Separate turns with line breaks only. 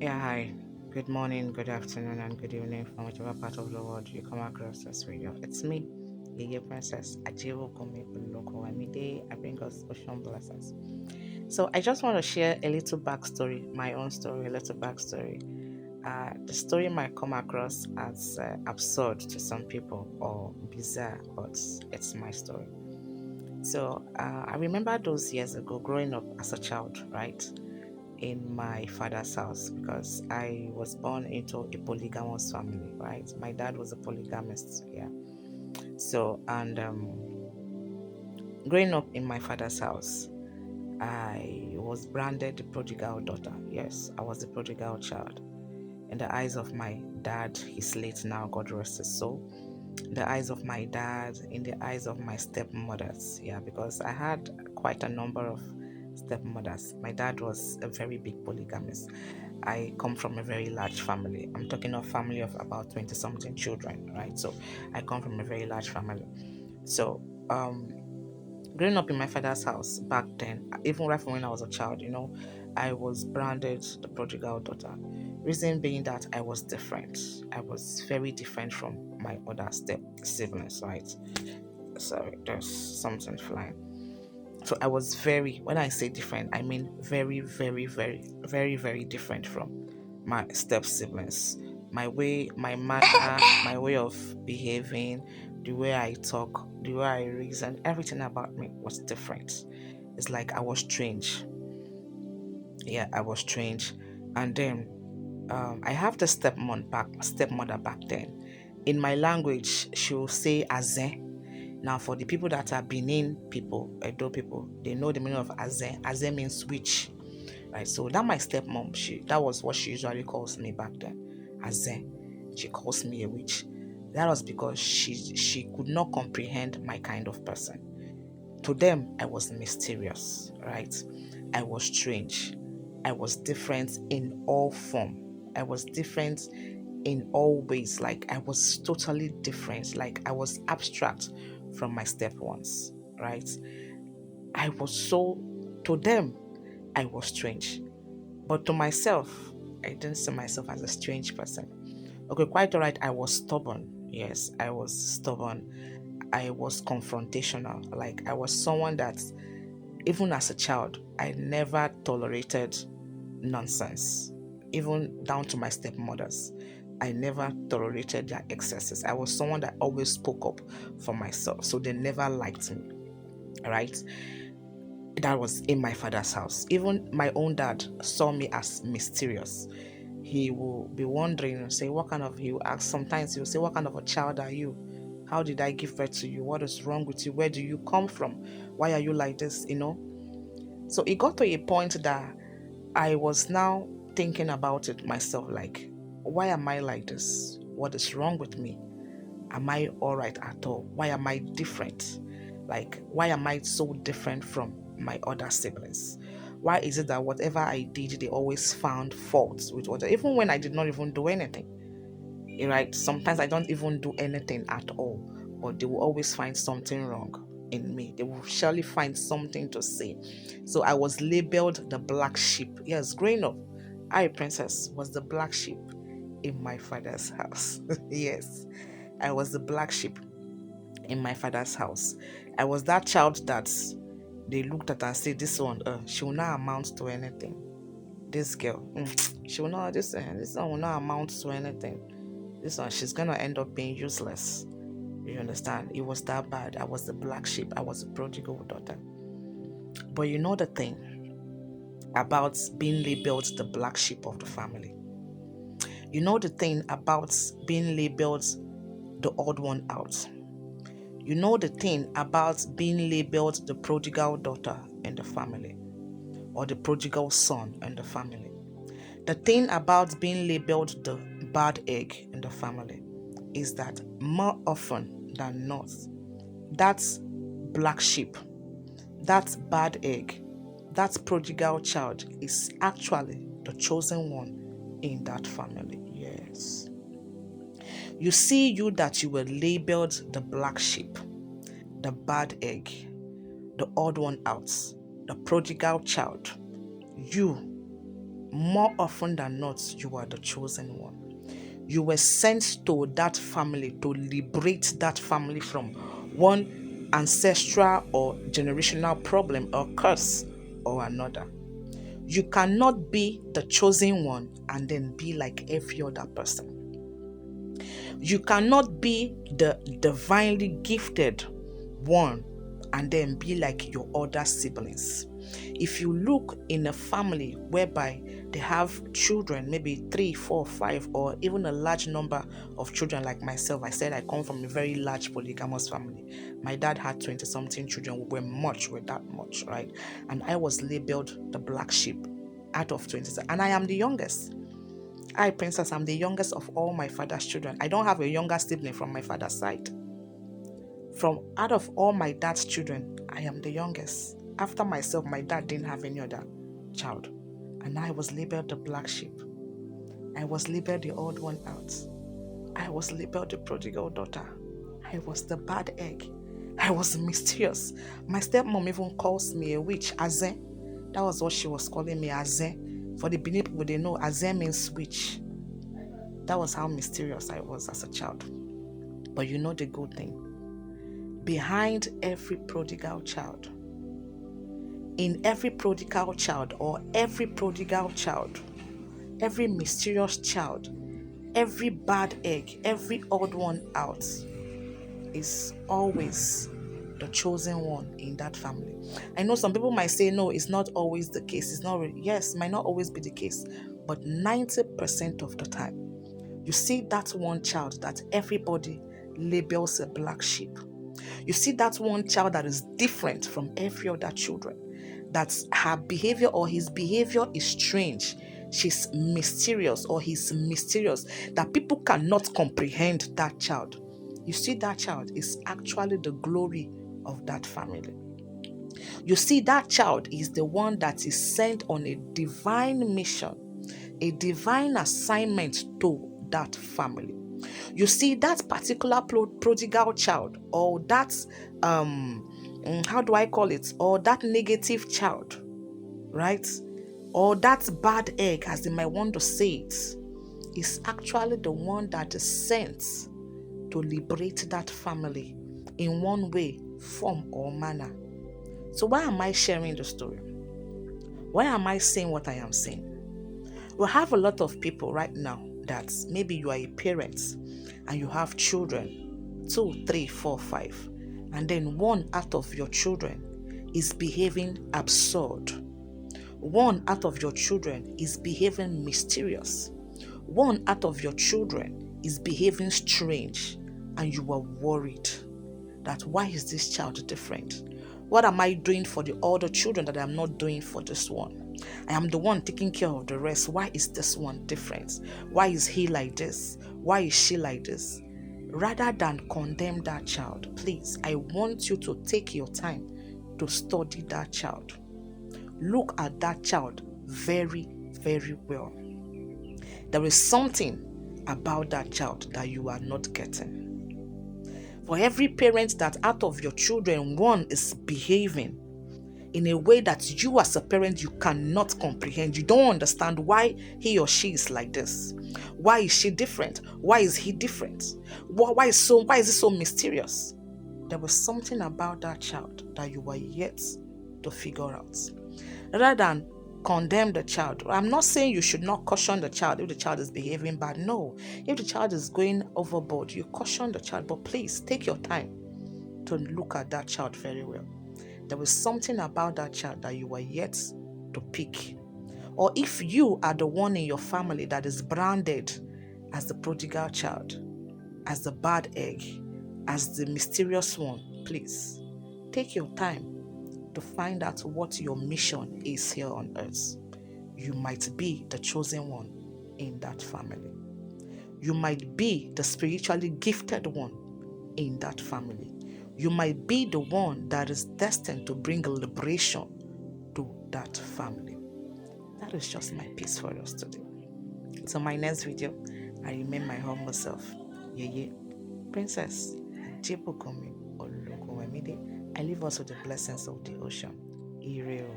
Yeah, hi. Good morning, good afternoon, and good evening from whichever part of the world you come across this radio. It's me, Yeye Princess Ajiwo Gome Uloko Amide. I bring us ocean blessings. So I just want to share a little backstory, my own story, a little backstory. The story might come across as absurd to some people or bizarre, but it's my story. So I remember those years ago growing up as a child, right? In my father's house because I was born into a polygamous family, right? My dad was a polygamist, yeah. So, and growing up in my father's house, I was branded the prodigal daughter. Yes, I was the prodigal child. In the eyes of my dad, he's late now, God rest his soul. In the eyes of my dad, in the eyes of my stepmothers, yeah, because I had quite a number of stepmothers. My dad was a very big polygamist. I come from a very large family. I'm talking of family of about 20 something children, right? So I come from a very large family. So growing up in my father's house back then, even right from when I was a child, I was branded the prodigal daughter. Reason being that I was different. I was very different from my other step siblings, right? Sorry, there's something flying. So I was very, when I say different, I mean very, very, very, very, very different from my step siblings. My way, my manner, my way of behaving, the way I talk, the way I reason, everything about me was different. It's like I was strange. Yeah, I was strange. And then I have the stepmother back then. In my language, she will say Azen. Now, for the people that are Benin people, Edo people, they know the meaning of Azen. Azen means witch, right? So that my stepmom, that was what she usually calls me back then, Azen. She calls me a witch. That was because she could not comprehend my kind of person. To them, I was mysterious, right? I was strange. I was different in all form. I was different in all ways. Like I was totally different. Like I was abstract from my step ones, right? I was so, to them, I was strange. But to myself, I didn't see myself as a strange person. Okay, quite all right. I was stubborn. Yes, I was stubborn. I was confrontational. Like I was someone that, even as a child, I never tolerated nonsense, even down to my stepmothers. I never tolerated their excesses. I was someone that always spoke up for myself, so they never liked me, right? That was in my father's house. Even my own dad saw me as mysterious. He will be wondering and say, what kind of, he will ask, sometimes he will say, what kind of a child are you? How did I give birth to you? What is wrong with you? Where do you come from? Why are you like this? So it got to a point that I was now thinking about it myself, like, why am I like this? What is wrong with me? Am I all right at all? Why am I different? Like, why am I so different from my other siblings? Why is it that whatever I did, they always found faults with what, even when I did not even do anything, right? Sometimes I don't even do anything at all, but they will always find something wrong in me. They will surely find something to say. So I was labeled the black sheep. Yes, growing up, I, Princess, was the black sheep in my father's house. Yes, I was the black sheep in my father's house. I was that child that they looked at and said, this one, she will not amount to anything. This girl, she will not, this one will not amount to anything. This one, she's gonna end up being useless. You understand? It was that bad. I was the black sheep. I was the prodigal daughter. But you know the thing about being labeled the black sheep of the family. You know the thing about being labeled the odd one out. You know the thing about being labeled the prodigal daughter in the family or the prodigal son in the family. The thing about being labeled the bad egg in the family is that more often than not, that's black sheep, that bad egg, that prodigal child is actually the chosen one in that family. Yes. You see, you that you were labeled the black sheep, the bad egg, the odd one out, the prodigal child. You, more often than not, you are the chosen one. You were sent to that family to liberate that family from one ancestral or generational problem or curse or another. You cannot be the chosen one and then be like every other person. You cannot be the divinely gifted one and then be like your other siblings. If you look in a family whereby they have children, maybe 3, 4, 5, or even a large number of children like myself, I said I come from a very large polygamous family. My dad had 20-something children. We're that much, right? And I was labeled the black sheep out of 20, and I am the youngest. I, Princess, I'm the youngest of all my father's children. I don't have a younger sibling from my father's side. From out of all my dad's children, I am the youngest. After myself, my dad didn't have any other child. And I was labeled the black sheep. I was labeled the odd one out. I was labeled the prodigal daughter. I was the bad egg. I was mysterious. My stepmom even calls me a witch, Aze. That was what she was calling me, Aze. For the Benin people, they know Aze means witch. That was how mysterious I was as a child. But you know the good thing. Behind every prodigal child, in every prodigal child or every prodigal child, every mysterious child, every bad egg, every odd one out is always the chosen one in that family. I know some people might say, no, it's not always the case. It's not really. Yes, might not always be the case. But 90% of the time, you see that one child that everybody labels a black sheep. You see that one child that is different from every other children. That her behavior or his behavior is strange. She's mysterious or he's mysterious. That people cannot comprehend that child. You see that child is actually the glory of that family. You see that child is the one that is sent on a divine mission, a divine assignment to that family. You see that particular prodigal child or that how do I call it, or that negative child, right, or that bad egg, as they might want to say it, is actually the one that is sent to liberate that family in one way, form, or manner. So why am I sharing the story? Why am I saying what I am saying? We have a lot of people right now that maybe you are a parent and you have children, 2, 3, 4, 5, and then one out of your children is behaving absurd. One out of your children is behaving mysterious. One out of your children is behaving strange, and you are worried that why is this child different? What am I doing for the other children that I'm not doing for this one? I am the one taking care of the rest. Why is this one different? Why is he like this? Why is she like this? Rather than condemn that child, please, I want you to take your time to study that child. Look at that child very, very well. There is something about that child that you are not getting. For every parent that out of your children, one is behaving in a way that you as a parent, you cannot comprehend. You don't understand why he or she is like this. Why is she different? Why is he different? Why is it so mysterious? There was something about that child that you were yet to figure out. Rather than condemn the child. I'm not saying you should not caution the child if the child is behaving bad. No. If the child is going overboard, you caution the child. But please take your time to look at that child very well. There was something about that child that you were yet to pick. Or if you are the one in your family that is branded as the prodigal child, as the bad egg, as the mysterious one, please take your time to find out what your mission is here on earth. You might be the chosen one in that family. You might be the spiritually gifted one in that family. You might be the one that is destined to bring a liberation to that family. That is just my piece for us today. So my next video, I remain my humble self, Yeye, Princess Jibukomi Olukomemide. I leave us with the blessings of the ocean. Ireo.